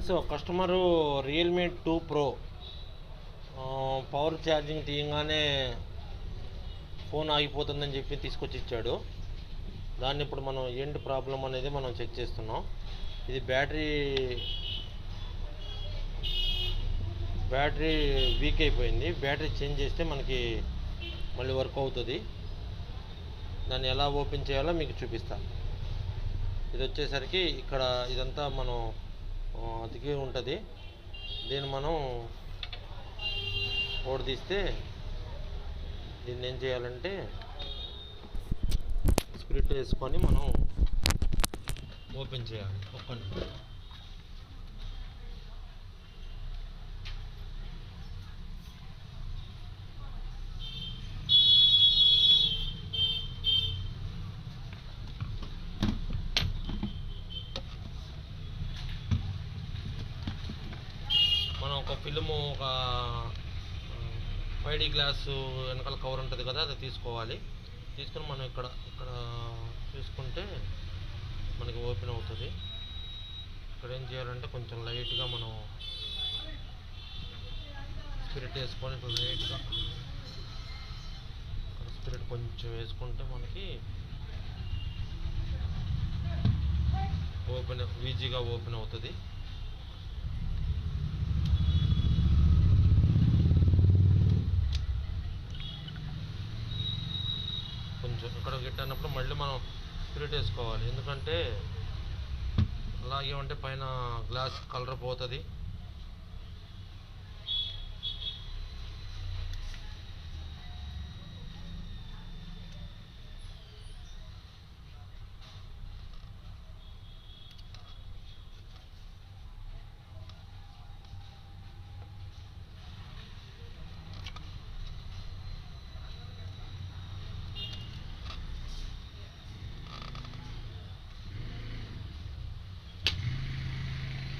Friends, customer Realme 2 pro power charging తీయగానే phone ఆగిపోతుందని చెప్పి తీసుకొచ్చి ఇచ్చాడు. దాన్ని ఇప్పుడు మనం ఏంటి ప్రాబ్లం అనేది మనం చెక్ చేస్తున్నాం. ఇది బ్యాటరీ వీక్ అయిపోయింది. బ్యాటరీ చేంజ్ చేస్తే మనకి మళ్ళీ వర్క్ అవుతుంది. దాన్ని ఎలా ఓపెన్ చేయాలో మీకు చూపిస్తా. ఇది వచ్చేసరికి ఇక్కడ ఇదంతా మనం అతికి ఉంటుంది. దీన్ని మనం ఓడదీస్తే దీన్ని ఏం చేయాలంటే స్పిరిట్ వేసుకొని మనం ఓపెన్ చేయాలి. మనం ఒక ఫిల్ము, ఒక 5D గ్లాసు వెనకాల కవర్ ఉంటుంది కదా, అది తీసుకోవాలి. తీసుకొని మనం ఇక్కడ చూసుకుంటే మనకి ఓపెన్ అవుతుంది. ఇక్కడ ఏం చేయాలంటే కొంచెం లైట్గా మనం స్పిరిట్ వేసుకొని లైట్గా స్పిరిట్ కొంచెం వేసుకుంటే మనకి ఈజీగా ఓపెన్ అవుతుంది. కొంచెం ఇక్కడ గిట్టనప్పుడు మళ్ళీ మనం స్పిరిట్ వేసుకోవాలి. ఎందుకంటే అలాగే ఉంటే పైన గ్లాస్ కలర్ పోతుంది.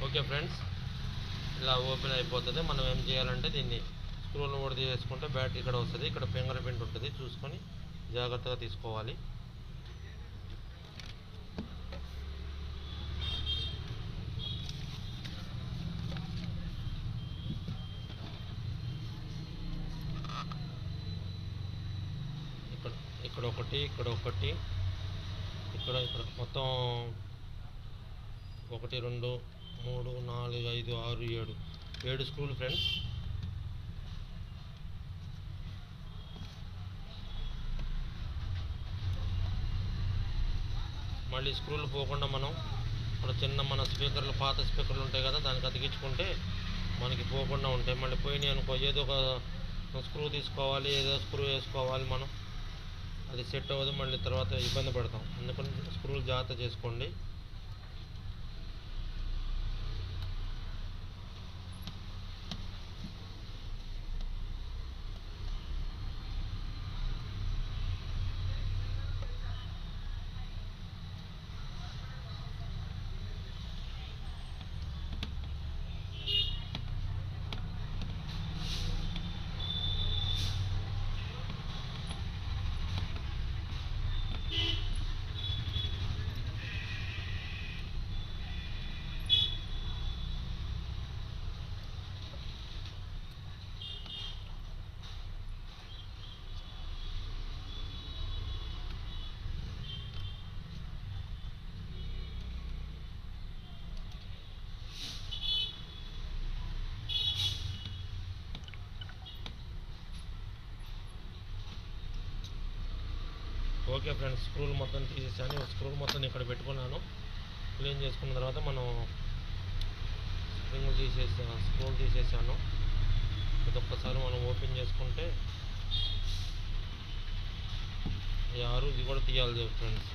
ఓకే ఫ్రెండ్స్, ఇలా ఓపెన్ అయిపోతుంది. మనం ఏం చేయాలంటే దీన్ని స్క్రూలు కూడా తీసుకుంటే బ్యాటరీ ఇక్కడ వస్తుంది. ఇక్కడ ఫింగర్ ప్రింట్ ఉంటుంది, చూసుకొని జాగ్రత్తగా తీసుకోవాలి. ఇక్కడ ఒకటి, ఇక్కడ మొత్తం 1 2 3 4 5 6 7 స్క్రూలు ఫ్రెండ్స్. మళ్ళీ స్క్రూలు పోకుండా మనం ఇక్కడ మన స్పీకర్లు, పాత స్పీకర్లు ఉంటాయి కదా, దానికి అతికించుకుంటే మనకి పోకుండా ఉంటాయి. మళ్ళీ పోయినాయి అనుకో, ఏదో ఒక స్క్రూ తీసుకోవాలి, ఏదో స్క్రూ వేసుకోవాలి. మనం అది సెట్ అవ్వదు, మళ్ళీ తర్వాత ఇబ్బంది పడతాం. అందుకని స్క్రూలు జాగ్రత్త చేసుకోండి. ఓకే ఫ్రెండ్స్, స్క్రూలు మొత్తం తీసేసాను. స్క్రూలు మొత్తం ఇక్కడ పెట్టుకున్నాను. క్లీన్ చేసుకున్న తర్వాత మనం స్క్రూలు తీసేసాను. ఒక్కసారి మనం ఓపెన్ చేసుకుంటే ఇది కూడా తీయాలి ఫ్రెండ్స్.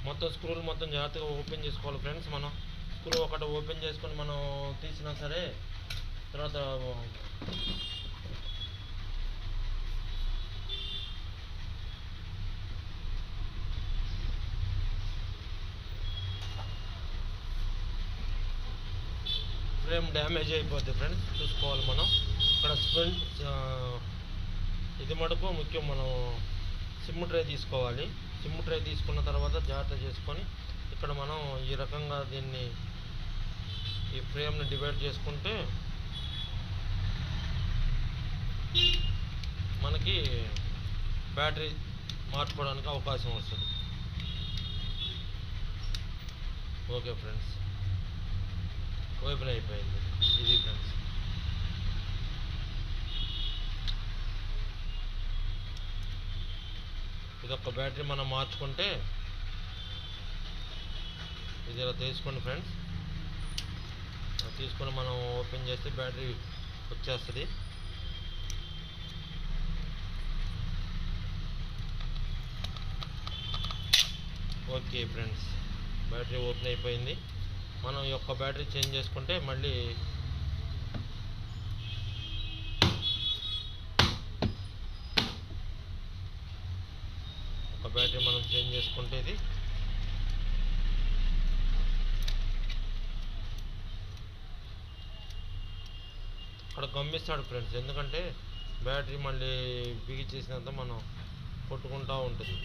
మొత్తం స్క్రూలు మొత్తం జాగ్రత్తగా ఓపెన్ చేసుకోవాలి ఫ్రెండ్స్. మనం స్క్రూ ఒకటి ఓపెన్ చేసుకొని మనం తీసినా సరే తర్వాత ఫ్రేమ్ డ్యామేజ్ అయిపోద్ది ఫ్రెండ్స్. చూసుకోవాలి మనం ఇక్కడ ఇది మటుకు ముఖ్యం. మనం సిమ్ ట్రే తీసుకోవాలి. సిమ్ ట్రే తీసుకున్న తర్వాత జాగ్రత్త చేసుకొని ఇక్కడ మనం ఈ రకంగా దీన్ని ఈ ఫ్రేమ్ని డివైడ్ చేసుకుంటే మనకి బ్యాటరీ మార్చుకోవడానికి అవకాశం వస్తుంది. ఓకే ఫ్రెండ్స్, ఓపెన్ అయిపోయింది. ఇది ఫ్రెండ్స్, ఇదొక బ్యాటరీ మనం మార్చుకుంటే ఇది ఇలా తీసుకోండి ఫ్రెండ్స్. తీసుకొని మనం ఓపెన్ చేస్తే బ్యాటరీ వచ్చేస్తుంది. ఓకే ఫ్రెండ్స్, బ్యాటరీ ఓపెన్ అయిపోయింది. మనం ఈ యొక్క బ్యాటరీ చేంజ్ చేసుకుంటే మళ్ళీ ఒక బ్యాటరీ మనం చేంజ్ చేసుకుంటే ఇది అక్కడ గమ్మిస్తాడు ఫ్రెండ్స్. ఎందుకంటే బ్యాటరీ మళ్ళీ బిగి చేసినంత మనం కొట్టుకుంటూ ఉంటుంది.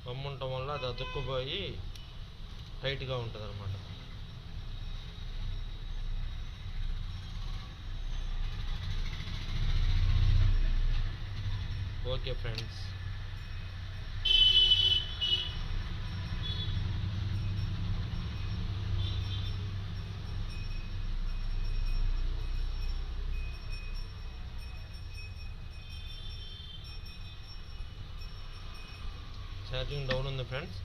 గమ్ముండటం వల్ల అది అతుక్కుపోయి టైట్గా ఉంటుంది అన్నమాట. ఓకే ఫ్రెండ్స్, ఛార్జింగ్ డౌన్ ఉంది ఫ్రెండ్స్.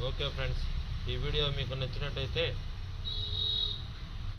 ఓకే ఫ్రెండ్స్, ఈ వీడియో మీకు నచ్చినట్టయితే